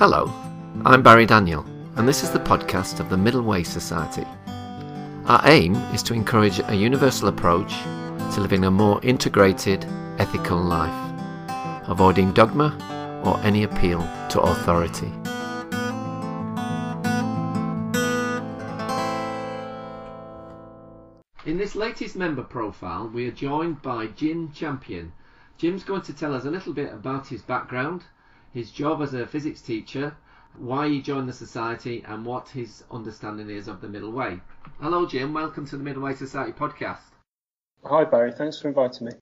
Hello, I'm Barry Daniel, and this is the podcast of the Middle Way Society. Our aim is to encourage a universal approach to living a more integrated, ethical life, avoiding dogma or any appeal to authority. In this latest member profile, we are joined by Jim Champion. Jim's going to tell us a little bit about his background, his job as a physics teacher, why he joined the society, and what his understanding is of the Middle Way. Hello Jim, welcome to the Middle Way Society podcast. Hi Barry, thanks for inviting me.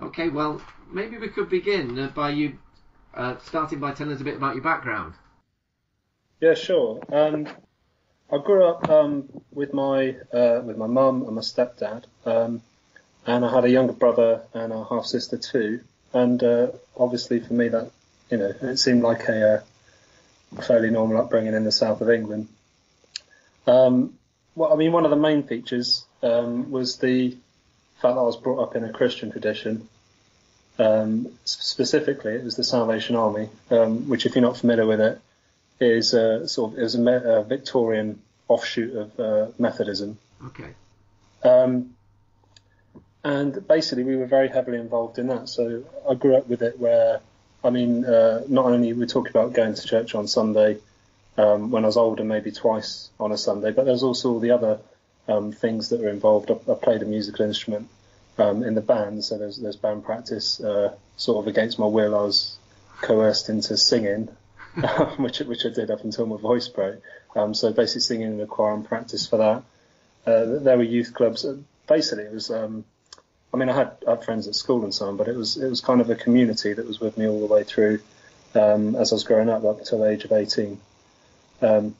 Okay, well, maybe we could begin by you starting by telling us a bit about your background. Yeah, sure. I grew up with my mum and my stepdad, and I had a younger brother and a half sister too. And obviously for me that, it seemed like a fairly normal upbringing in the south of England. One of the main features was the fact that I was brought up in a Christian tradition. Specifically, it was the Salvation Army, which, if you're not familiar with it, is it was a Victorian offshoot of Methodism. Okay. And basically, we were very heavily involved in that. So I grew up with it where, not only we talk about going to church on Sunday when I was older, maybe twice on a Sunday, but there's also all the other things that were involved. I played a musical instrument in the band, so there's band practice. Sort of against my will, I was coerced into singing, which I did up until my voice broke. So basically singing in the choir and practice for that. There were youth clubs. Basically, it was. I had friends at school and so on, but it was kind of a community that was with me all the way through as I was growing up until the age of 18. I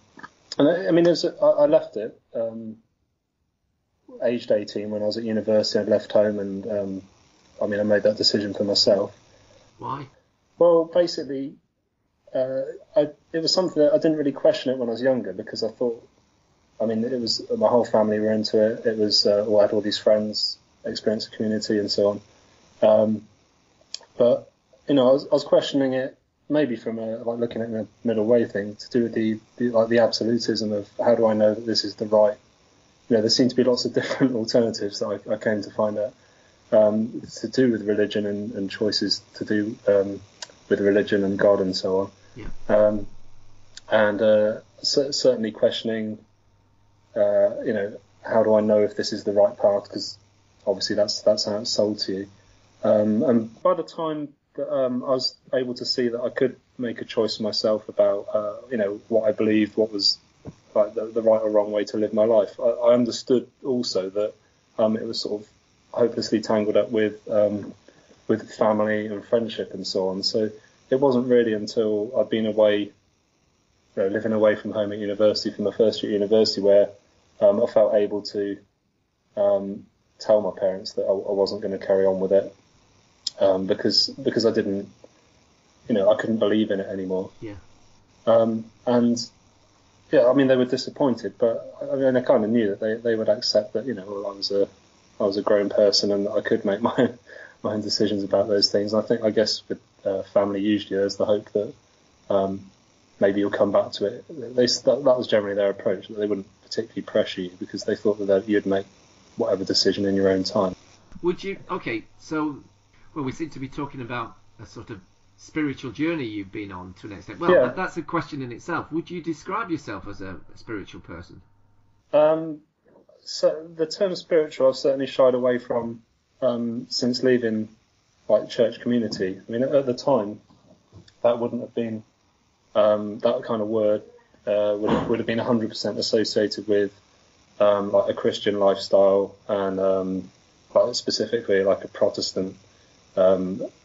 left it aged 18 when I was at university. I'd left home and I made that decision for myself. Why? Well, basically, it was something that I didn't really question it when I was younger because I thought, it was my whole family were into it. It was I had all these friends, experience of community and so on. But I was questioning it maybe from looking at the middle way thing to do with the absolutism of how do I know that this is the right. There seem to be lots of different alternatives that I came to find out to do with religion and choices to do with religion and God and so on. Yeah. Certainly questioning, how do I know if this is the right path? Because obviously that's how it's sold to you. And by the time that I was able to see that I could make a choice myself about, what I believed, what was like the right or wrong way to live my life, I understood also that it was sort of hopelessly tangled up with family and friendship and so on. So it wasn't really until I'd been away, living away from home at university, from my first year at university, where I felt able to tell my parents that I wasn't going to carry on with it because I didn't, I couldn't believe in it anymore. Yeah. They were disappointed, but I kind of knew that they would accept that, I was a grown person and that I could make my own decisions about those things. And I guess with family, usually there's the hope that maybe you'll come back to it. That was generally their approach, that they wouldn't particularly pressure you because they thought that you'd make whatever decision in your own time. Would you? Okay, so we seem to be talking about a sort of spiritual journey you've been on to an extent. Well, yeah. That's a question in itself. Would you describe yourself as a spiritual person? So the term spiritual I've certainly shied away from since leaving church community. At the time that wouldn't have been that kind of word would have been 100% associated with a Christian lifestyle and specifically a Protestant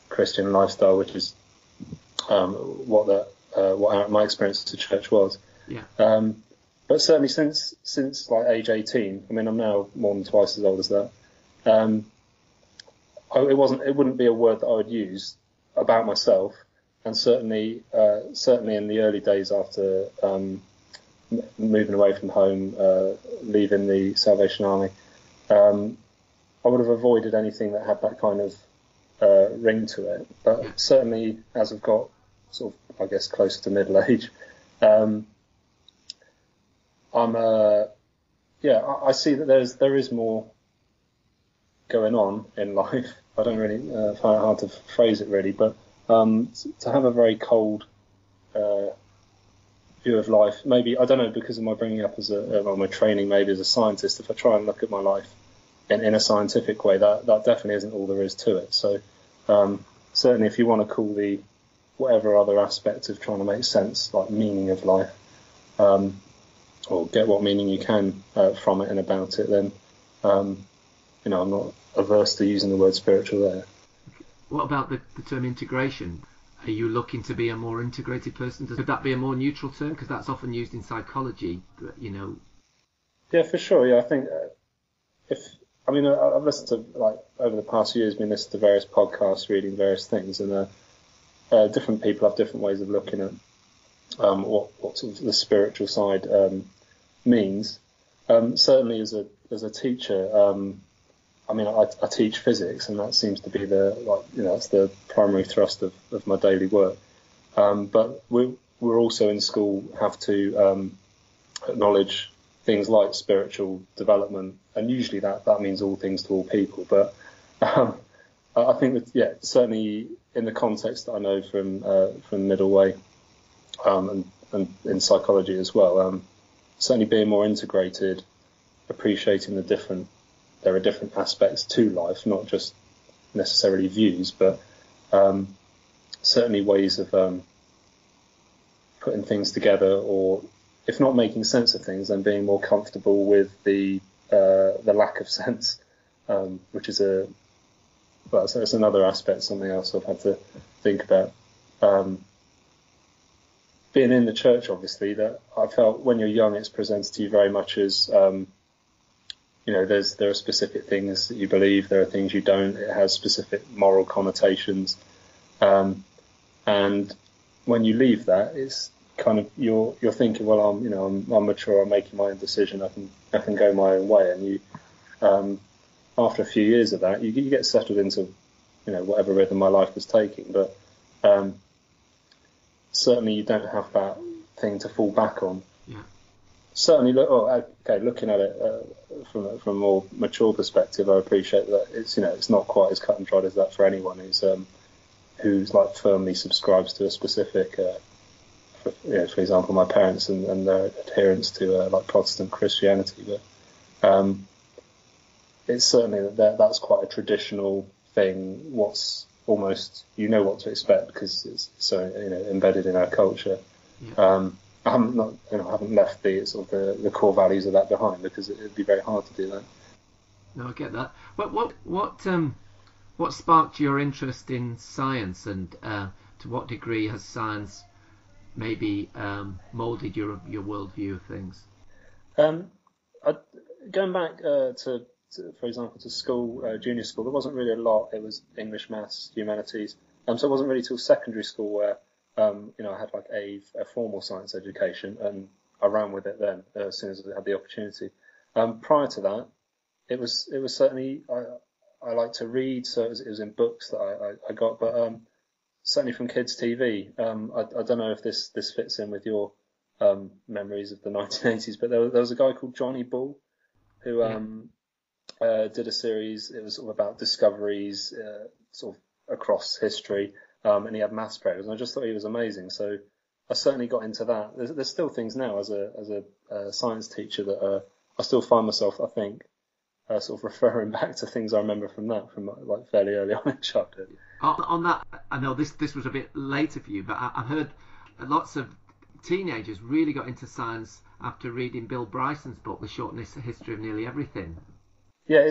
Christian lifestyle, which is what my experience at church was. Yeah. But certainly since age 18, I'm now more than twice as old as that. It wouldn't be a word that I would use about myself, and certainly in the early days after moving away from home, leaving the Salvation Army, I would have avoided anything that had that kind of ring to it. But certainly as I've got sort of, I guess, closer to middle age. I see that there is more going on in life. I don't really find it hard to phrase it really, but to have a very cold view of life, maybe, I don't know, because of my bringing up as my training maybe as a scientist, if I try and look at my life in a scientific way, that definitely isn't all there is to it. So certainly if you want to call the whatever other aspect of trying to make sense, like meaning of life, or get what meaning you can from it and about it, then I'm not averse to using the word spiritual there. What about the term integration? Are you looking to be a more integrated person? Could that be a more neutral term? Because that's often used in psychology, but, Yeah, for sure. Yeah, I think I've listened to, like, over the past few years, been listening to various podcasts, reading various things, and different people have different ways of looking at what sort of the spiritual side means. Certainly, as a teacher, I teach physics, and that seems to be that's the primary thrust of my daily work. But we're also in school have to acknowledge things like spiritual development, and usually that means all things to all people. But I think that, certainly in the context that I know from middle way, and in psychology as well, certainly being more integrated, appreciating there are different aspects to life, not just necessarily views, but certainly ways of putting things together, or if not making sense of things, then being more comfortable with the lack of sense, which is so it's another aspect, something else I've had to think about. Being in the church, obviously, that I felt when you're young, it's presented to you very much as there are specific things that you believe, there are things you don't. It has specific moral connotations, and when you leave that, it's kind of you're thinking, well, I'm mature, I'm making my own decision, I can go my own way, and you after a few years of that, you get settled into whatever rhythm my life was taking, but certainly you don't have that thing to fall back on. Yeah. Certainly, looking at it from a more mature perspective, I appreciate that it's not quite as cut and dried as that for anyone who's like firmly subscribes to a specific, for example, my parents and their adherence to like Protestant Christianity. But it's certainly that's quite a traditional thing. What's almost what to expect because it's so embedded in our culture. Yeah. I haven't left the core values of that behind, because it'd be very hard to do that. No, I get that. What sparked your interest in science, and to what degree has science maybe moulded your worldview of things? Going back to, for example, to school, junior school, there wasn't really a lot. It was English, maths, humanities. So it wasn't really till secondary school where I had like a formal science education, and I ran with it then as soon as I had the opportunity. Prior to that, it was certainly I like to read, so it was in books that I got, but certainly from kids' TV. I don't know if this fits in with your memories of the 1980s, but there was a guy called Johnny Bull who did a series. It was sort of about discoveries sort of across history, and he had maths programs, and I just thought he was amazing. So I certainly got into that. There's still things now as a science teacher that I still find myself, I think, sort of referring back to things I remember from like fairly early on in childhood. On that, I know this was a bit later for you, but I've heard lots of teenagers really got into science after reading Bill Bryson's book, The Short History of Nearly Everything. Yeah,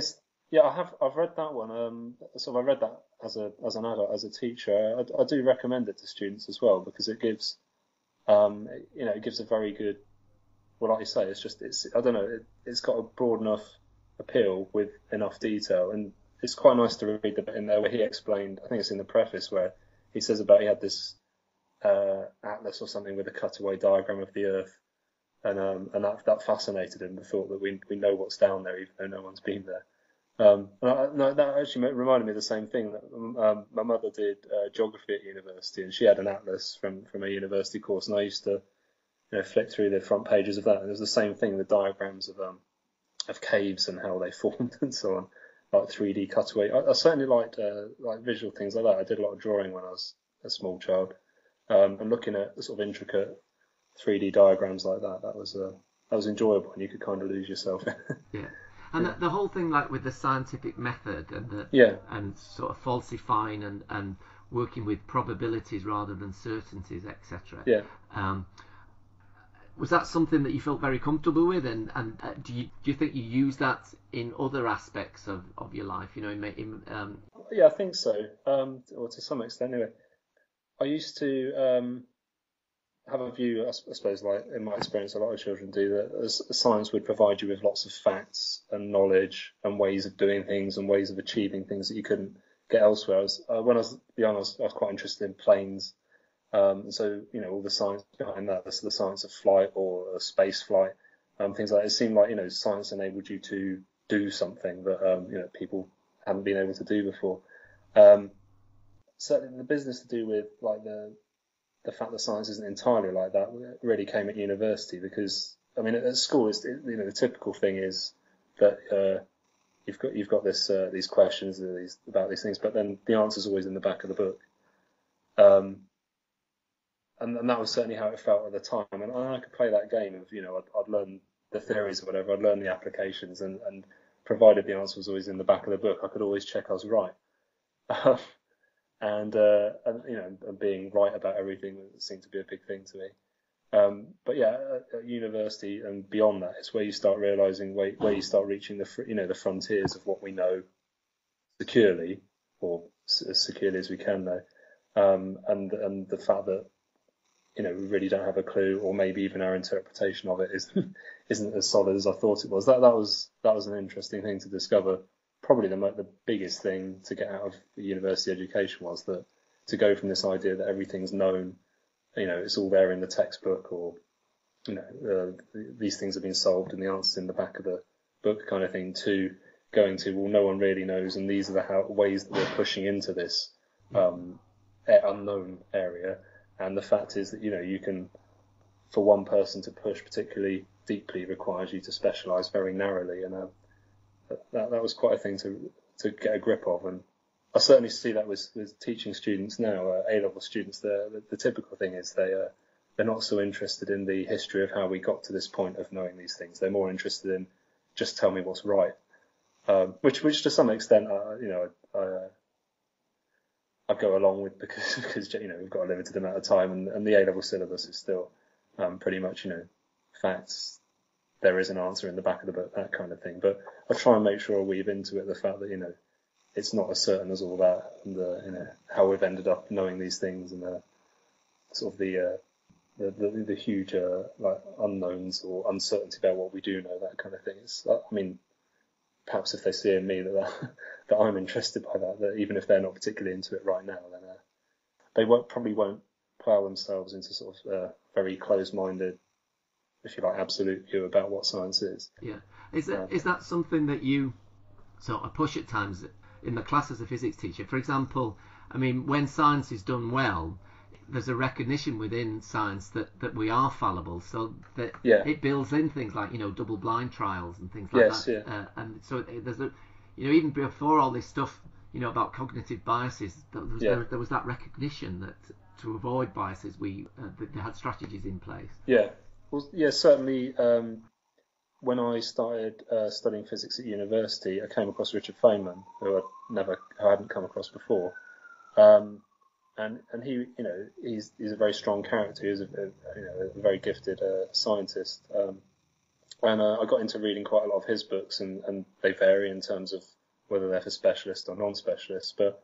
I've read that one. So I read that as an adult, as a teacher. I do recommend it to students as well, because it gives, it gives a very good. Well, like you say, I don't know, it's got a broad enough appeal with enough detail, and it's quite nice to read the bit in there where he explained. I think it's in the preface where he says about he had this atlas or something with a cutaway diagram of the Earth, and that fascinated him. The thought that we know what's down there, even though no one's been there. No, that actually reminded me of the same thing. That my mother did geography at university, and she had an atlas from a university course, and I used to flick through the front pages of that, and it was the same thing, the diagrams of caves and how they formed and so on, like 3D cutaway. I certainly liked like visual things like that. I did a lot of drawing when I was a small child, and looking at the sort of intricate 3D diagrams like that. That was enjoyable, and you could kind of lose yourself. Yeah. And the whole thing, like with the scientific method Yeah, and sort of falsifying and working with probabilities rather than certainties, etc. yeah. Was that something that you felt very comfortable with, and do you think you use that in other aspects of your life? Yeah, I think so. Or to some extent, anyway. I used to have a view, I suppose, like in my experience, a lot of children do, that science would provide you with lots of facts and knowledge and ways of doing things and ways of achieving things that you couldn't get elsewhere. When I was young, I was quite interested in planes. So, all the science behind that, the science of flight or space flight, things like that. It seemed like, science enabled you to do something that, people hadn't been able to do before. Certainly the business to do with like the fact that science isn't entirely like that really came at university, because, I mean, at school, the typical thing is that, you've got these questions about these things, but then the answer's always in the back of the book. And that was certainly how it felt at the time. And I could play that game of, I'd learn the theories or whatever, I'd learn the applications, and provided the answer was always in the back of the book, I could always check I was right. And being right about everything seemed to be a big thing to me. But yeah, at university and beyond that, it's where you start realizing, where you start reaching the frontiers of what we know securely, or as securely as we can know. And the fact that we really don't have a clue, or maybe even our interpretation of it isn't as solid as I thought it was. That was an interesting thing to discover. Probably the biggest thing to get out of the university education was that to go from this idea that everything's known, it's all there in the textbook, or these things have been solved and the answers in the back of the book kind of thing, to going to, well, no one really knows, and these are the ways that we're pushing into this unknown area. And the fact is that, you can, for one person to push particularly deeply requires you to specialise very narrowly. And that was quite a thing to get a grip of. And I certainly see that with teaching students now, A-level students. The typical thing is they're not so interested in the history of how we got to this point of knowing these things. They're more interested in, just tell me what's right. Which to some extent, I go along with, because we've got a limited amount of time, and the A-level syllabus is still pretty much facts. There is an answer in the back of the book, that kind of thing. But I try and make sure I weave into it the fact that it's not as certain as all that, and how we've ended up knowing these things, and sort of the huge like unknowns or uncertainty about what we do know, that kind of thing. I mean, perhaps if they see in me that I'm interested by that even if they're not particularly into it right now, then they probably won't plough themselves into sort of very closed-minded, if you like, absolute view about what science is. Yeah. Is that something that you sort of push at times in the class as a physics teacher? For example, I mean, when science is done well, there's a recognition within science that we are fallible, so that it builds in things like double-blind trials and things like that. Yeah. And so there's even before all this stuff about cognitive biases, there was that recognition that to avoid biases they had strategies in place. Yeah. Well, yeah, certainly. When I started studying physics at university, I came across Richard Feynman, who I hadn't come across before. And he, he's a very strong character. He's a very gifted scientist. And I got into reading quite a lot of his books, and they vary in terms of whether they're for specialists or non-specialists. But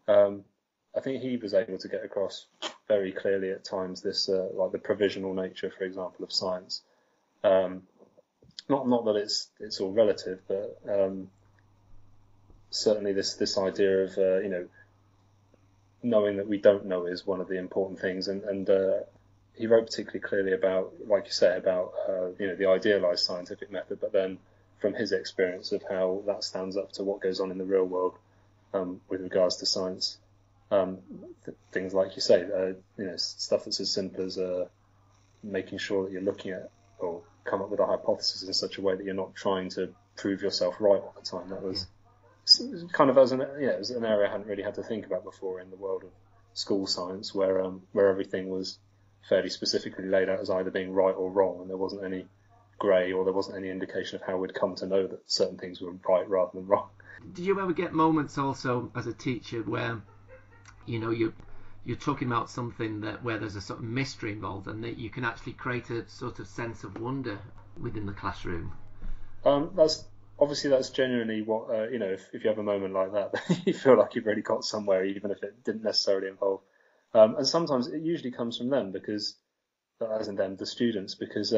I think he was able to get across very clearly at times this, like the provisional nature, for example, of science. Not that it's all relative, but certainly this idea of knowing that we don't know is one of the important things, and he wrote particularly clearly about, like you say, about the idealized scientific method, but then from his experience of how that stands up to what goes on in the real world with regards to science. Things like you say, stuff that's as simple as making sure that you're looking at or come up with a hypothesis in such a way that you're not trying to prove yourself right all the time. That was kind of it was an area I hadn't really had to think about before in the world of school science, where everything was fairly specifically laid out as either being right or wrong, and there wasn't any grey, or there wasn't any indication of how we'd come to know that certain things were right rather than wrong. Do you ever get moments also as a teacher where you're talking about something where there's a sort of mystery involved, and that you can actually create a sort of sense of wonder within the classroom? That's genuinely what if you have a moment like that, you feel like you've really got somewhere, even if it didn't necessarily involve. And sometimes it usually comes from them, because, as in them, the students, because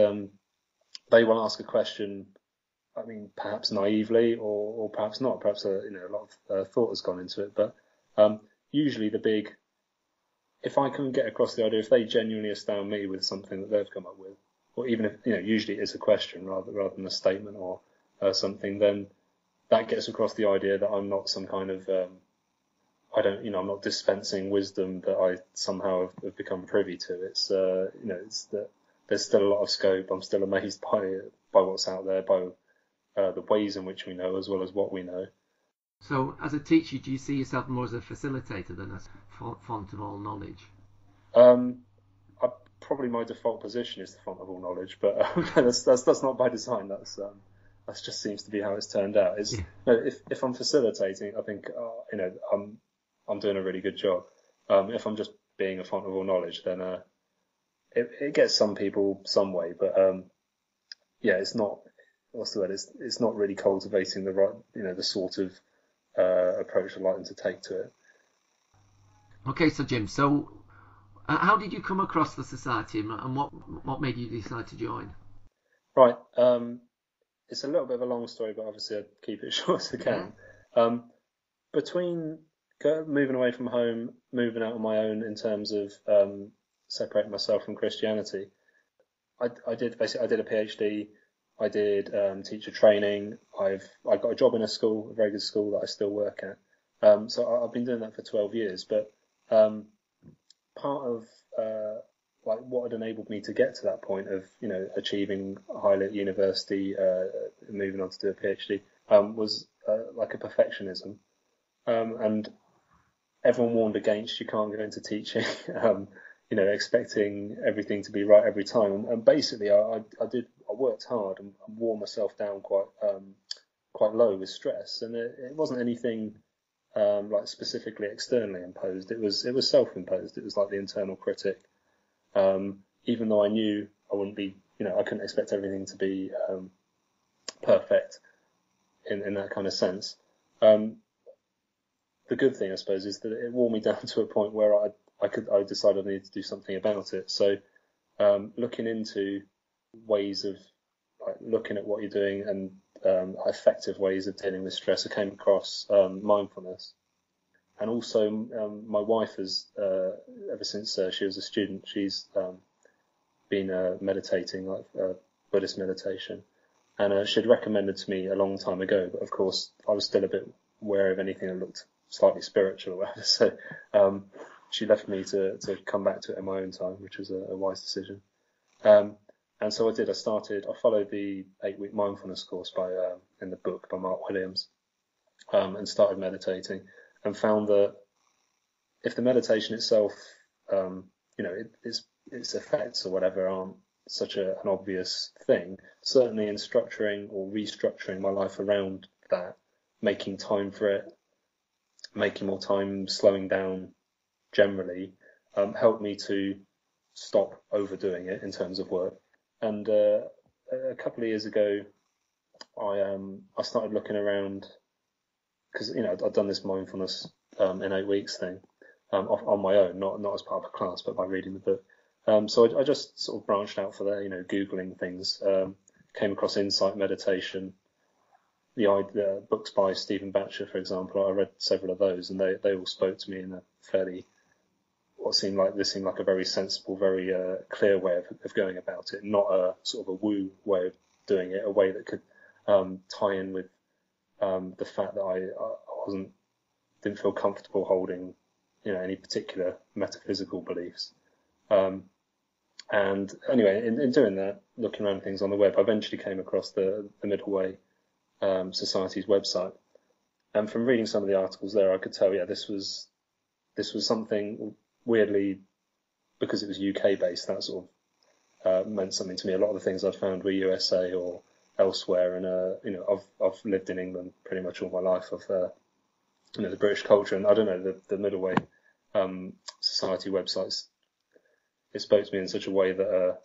they will ask a question. I mean, perhaps naively, or perhaps not. Perhaps a lot of thought has gone into it. But usually, if I can get across the idea, if they genuinely astound me with something that they've come up with, or even if usually it's a question rather than a statement or something, then that gets across the idea that I'm not some kind of I'm not dispensing wisdom that I somehow have become privy to. It's it's that there's still a lot of scope. I'm still amazed by what's out there, by the ways in which we know as well as what we know. So, as a teacher, do you see yourself more as a facilitator than a font of all knowledge? Probably my default position is the font of all knowledge, but that's not by design. That just seems to be how it's turned out. If I'm facilitating, I think I'm doing a really good job. If I'm just being a font of all knowledge, then it gets some people some way, but it's not. What's the word? It's not really cultivating the right, the sort of approach I'd like them to take to it. Okay, so Jim, how did you come across the society, and what made you decide to join? Right. It's a little bit of a long story, but obviously I'd keep it short as I can. Yeah. Between moving away from home, moving out on my own in terms of separating myself from Christianity, I did a PhD. I did teacher training. I got a job in a very good school that I still work at. So I've been doing that for 12 years. But part of what had enabled me to get to that point of achieving highly at university, moving on to do a PhD, was like a perfectionism, and everyone warned against you can't go into teaching. Expecting everything to be right every time. And basically, I worked hard and wore myself down quite low with stress. And it wasn't anything like specifically externally imposed. It was self-imposed. It was like the internal critic. Even though I knew I wouldn't be, I couldn't expect everything to be perfect in that kind of sense. The good thing, I suppose, is that it wore me down to a point where I decided I needed to do something about it. So, looking into ways of looking at what you're doing and effective ways of dealing with stress, I came across mindfulness. And also, my wife has, ever since she was a student, she's been meditating, like Buddhist meditation. And she'd recommended to me a long time ago, but of course, I was still a bit wary of anything that looked slightly spiritual or whatever. So, she left me to come back to it in my own time, which was a wise decision. And so I did. I followed the 8-week mindfulness course in the book by Mark Williams, and started meditating, and found that if the meditation itself, its effects or whatever aren't such an obvious thing, certainly in structuring or restructuring my life around that, making time for it, making more time, slowing down, generally helped me to stop overdoing it in terms of work. And a couple of years ago, I started looking around, because I'd done this mindfulness in 8 weeks thing on my own, not as part of a class, but by reading the book. So I just sort of branched out for that, Googling things, came across Insight Meditation, the books by Stephen Batcher, for example. I read several of those, and they all spoke to me in a fairly seemed like a very sensible, very clear way of going about it, not a sort of a woo way of doing it, a way that could tie in with the fact that I didn't feel comfortable holding, any particular metaphysical beliefs. And anyway, in doing that, looking around things on the web, I eventually came across the Middle Way Society's website. And from reading some of the articles there, I could tell, this was something, weirdly, because it was UK based, that sort of meant something to me. A lot of the things I'd found were USA or elsewhere, and I've lived in England pretty much all my life. Of the British culture, and I don't know, the Middle Way Society websites, it spoke to me in such a way that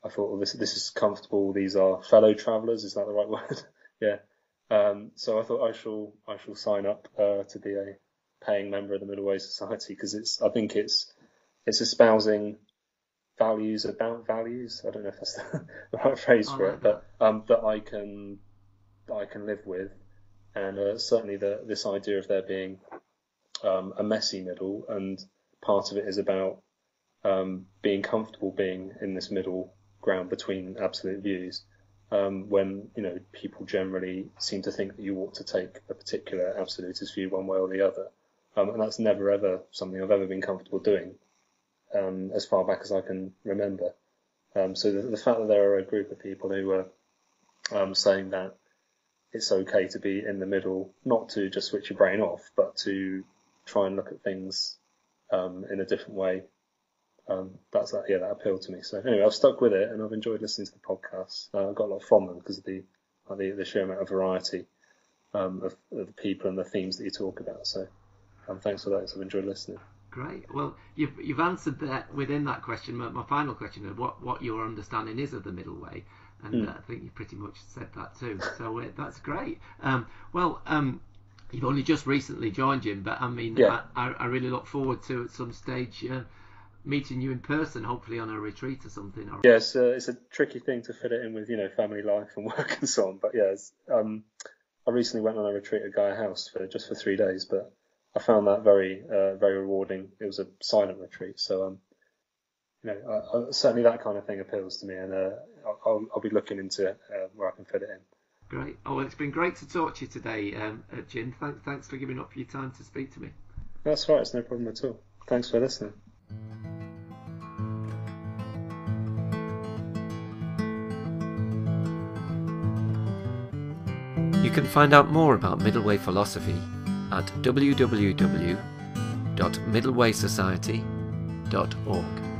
I thought, well, this is comfortable. These are fellow travellers. Is that the right word? Yeah. So I thought I shall sign up to be a paying member of the Middle Way Society, because I think it's espousing values about values. I don't know if that's the right phrase for it, but that I can live with, and certainly this idea of there being a messy middle, and part of it is about being comfortable being in this middle ground between absolute views, when people generally seem to think that you ought to take a particular absolutist view one way or the other, and that's never ever something I've ever been comfortable doing, as far back as I can remember. So the fact that there are a group of people who are saying that it's okay to be in the middle, not to just switch your brain off, but to try and look at things in a different way, that appealed to me. So anyway, I've stuck with it, and I've enjoyed listening to the podcasts. I've got a lot from them because of the sheer amount of variety of the people and the themes that you talk about. So thanks for that. I've enjoyed listening. Great. Well, you've answered that within that question. My final question of what your understanding is of the Middle Way, and I think you pretty much said that too. So that's great. You've only just recently joined, Jim, but I mean, I really look forward to at some stage meeting you in person, hopefully on a retreat or something. Yes, it's a tricky thing to fit it in with family life and work and so on. But I recently went on a retreat at Gaia House for 3 days, but I found that very very rewarding. It was a silent retreat, so certainly that kind of thing appeals to me, and I'll be looking into where I can fit it in. Great. Oh, well, it's been great to talk to you today, Jim. Thanks for giving up your time to speak to me. That's right. It's no problem at all. Thanks for listening. You can find out more about Middle Way philosophy at www.middlewaysociety.org.